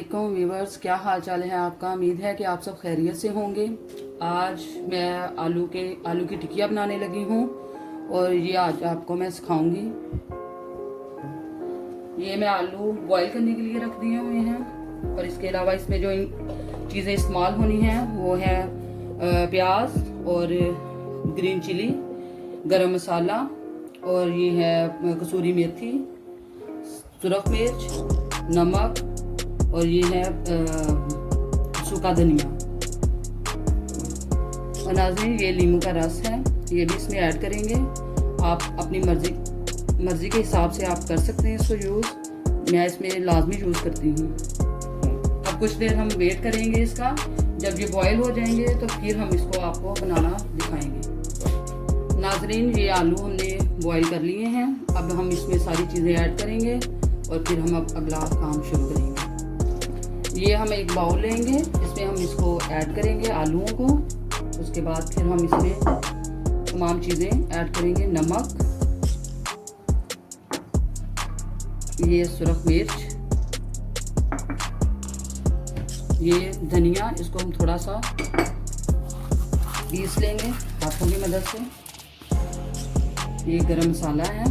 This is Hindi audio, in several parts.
वालेकुम व्यूवर्स, क्या हाल चाल है आपका। उम्मीद है कि आप सब खैरियत से होंगे। आज मैं आलू की टिकिया बनाने लगी हूँ और ये आज आपको मैं सिखाऊंगी। ये मैं आलू बॉईल करने के लिए रख दिए हुए हैं और इसके अलावा इसमें जो चीज़ें इस्तेमाल होनी हैं वो है प्याज और ग्रीन चिली, गरम मसाला और ये है कसूरी मेथी, सुरख मिर्च, नमक और ये है सूखा धनिया। और नाज़रीन, ये नींबू का रस है, ये भी इसमें ऐड करेंगे। आप अपनी मर्ज़ी के हिसाब से आप कर सकते हैं इसको यूज़। मैं इसमें लाजमी यूज़ करती हूँ। अब कुछ देर हम वेट करेंगे इसका। जब ये बॉयल हो जाएंगे तो फिर हम इसको आपको बनाना दिखाएंगे। नाज़रीन, ये आलू हमने बॉयल कर लिए हैं। अब हम इसमें सारी चीज़ें ऐड करेंगे और फिर हम अब अगला काम शुरू करेंगे। ये हम एक बाउल लेंगे, इसमें हम इसको ऐड करेंगे आलूओं को। उसके बाद फिर हम इसमें तमाम चीज़ें ऐड करेंगे। नमक, ये सुरख मिर्च, ये धनिया, इसको हम थोड़ा सा पीस लेंगे हाथों की मदद से। ये गरम मसाला है।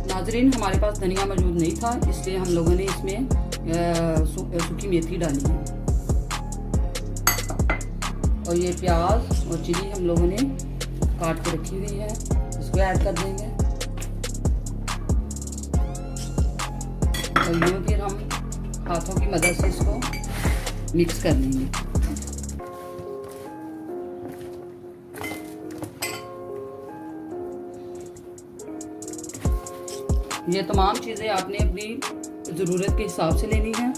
नाजरीन, हमारे पास धनिया मौजूद नहीं था, इसलिए हम लोगों ने इसमें सूखी मेथी डाली है। और ये प्याज और चिली हम लोगों ने काट के रखी हुई है, इसको ऐड कर देंगे। और यूँ फिर हम हाथों की मदद से इसको मिक्स कर लेंगे। ये तमाम चीज़ें आपने अपनी ज़रूरत के हिसाब से लेनी है।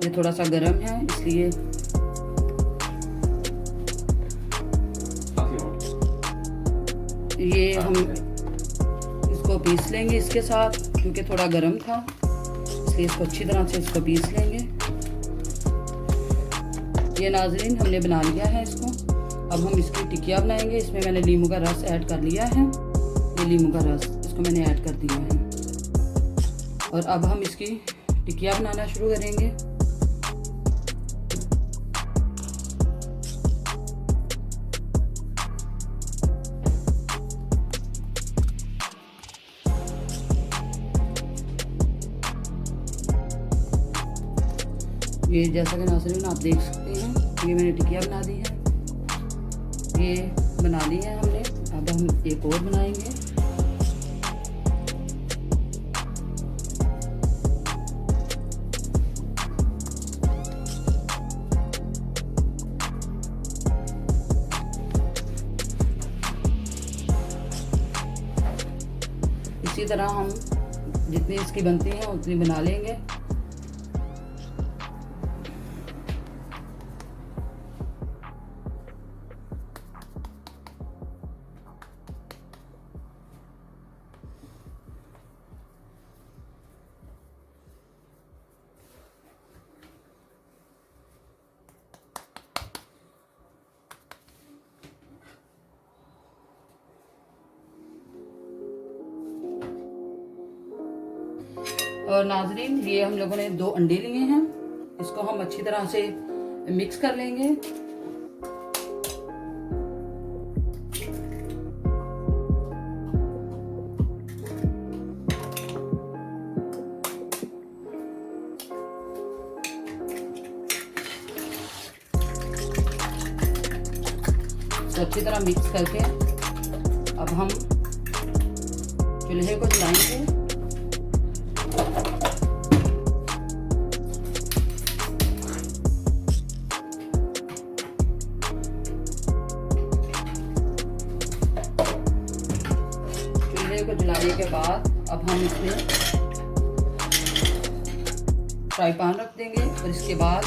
ये थोड़ा सा गर्म है, इसलिए ये हम इसको पीस लेंगे इसके साथ, क्योंकि थोड़ा गर्म था इसलिए इसको अच्छी तरह से इसको पीस लेंगे। ये नाज़रीन, हमने बना लिया है इसको। अब हम इसकी टिकिया बनाएंगे। इसमें मैंने नींबू का रस ऐड कर लिया है। ये नींबू का रस इसको मैंने ऐड कर दिया है। और अब हम इसकी टिकिया बनाना शुरू करेंगे। ये जैसा कि नाज़रीन आप देख सकते हैं, ये मैंने टिकिया बना दी है। ये बना ली है हमने। अब हम एक और बनाएंगे। इसी तरह हम जितनी इसकी बनती है उतनी बना लेंगे। और नाजरीन, ये हम लोगों ने 2 अंडे लिए हैं, इसको हम अच्छी तरह से मिक्स कर लेंगे। तो अच्छी तरह मिक्स करके अब हम चूल्हे को जलाएंगे। को जलाने के बाद अब हम इसमें फ्राई पैन रख देंगे और इसके बाद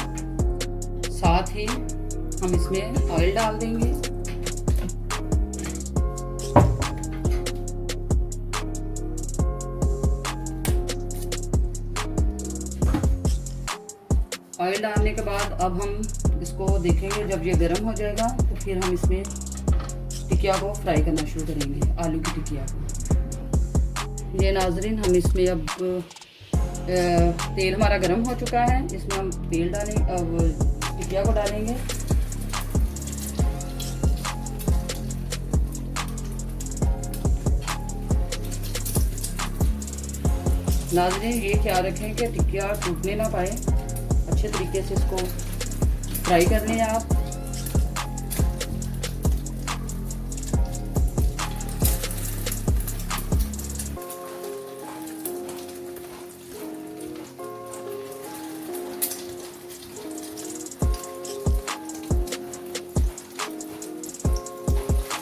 साथ ही हम इसमें ऑयल डाल देंगे। ऑयल डालने के बाद अब हम इसको देखेंगे। जब ये गर्म हो जाएगा तो फिर हम इसमें टिकिया को फ्राई करना शुरू करेंगे, आलू की टिकिया को। ये नाजरीन हम इसमें अब तेल हमारा गर्म हो चुका है, इसमें हम तेल डालेंगे, अब टिकिया को डालेंगे। नाजरीन ये ख्याल रखें कि टिकिया टूटने ना पाए, अच्छे तरीके से इसको फ्राई कर लें आप।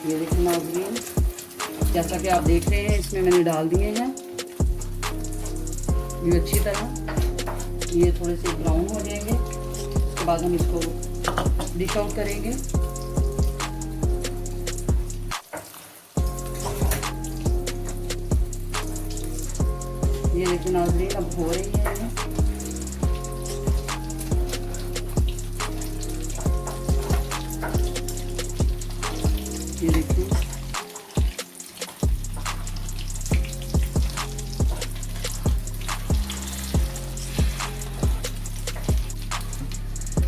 ये देखिए नाज़रीन, जैसा कि आप देख रहे हैं इसमें मैंने डाल दिए हैं ये अच्छी तरह। ये थोड़े से ब्राउन हो जाएंगे, उसके बाद हम इसको डिश आउट करेंगे। ये देखिए नाज़रीन अब हो रही है ये देखिए।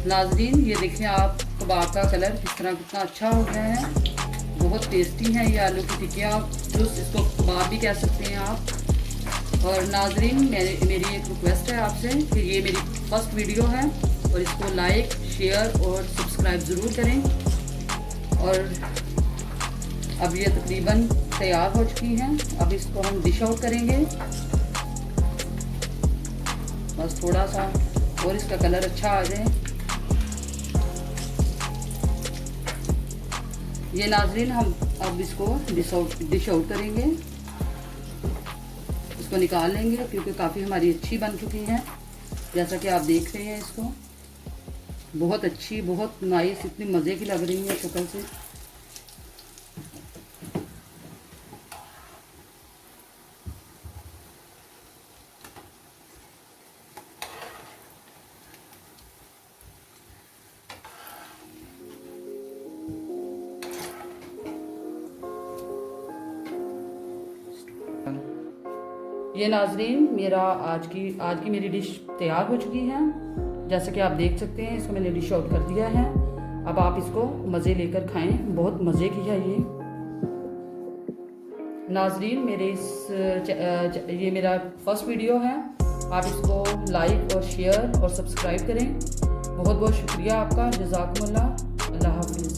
नाज़रीन ये देखें आप कबाब का कलर किस तरह कितना अच्छा हो गया है, बहुत टेस्टी है ये आलू की टिक्कियाँ, प्लस इसको कबाब भी कह सकते हैं आप। और नाज़रीन मेरी एक रिक्वेस्ट है आपसे कि ये मेरी फर्स्ट वीडियो है और इसको लाइक शेयर और सब्सक्राइब ज़रूर करें। और अब ये तकरीबन तैयार हो चुकी हैं, अब इसको हम डिश आउट करेंगे। बस थोड़ा सा और इसका कलर अच्छा आ जाए। ये नाज़रीन हम अब इसको डिश आउट करेंगे, इसको निकाल लेंगे क्योंकि काफ़ी हमारी अच्छी बन चुकी है। जैसा कि आप देख रहे हैं इसको, बहुत अच्छी, बहुत नाइस, इतनी मज़े की लग रही है शक्ल से। ये नाज़रीन मेरा आज की मेरी डिश तैयार हो चुकी है। जैसे कि आप देख सकते हैं इसको मैंने डिश आउट कर दिया है। अब आप इसको मज़े लेकर खाएं, बहुत मज़े की है ये। नाज़रीन मेरे ये मेरा फर्स्ट वीडियो है, आप इसको लाइक और शेयर और सब्सक्राइब करें। बहुत बहुत शुक्रिया आपका, जज़ाकुमुल्लाह, अल्लाह हाफ़िज़।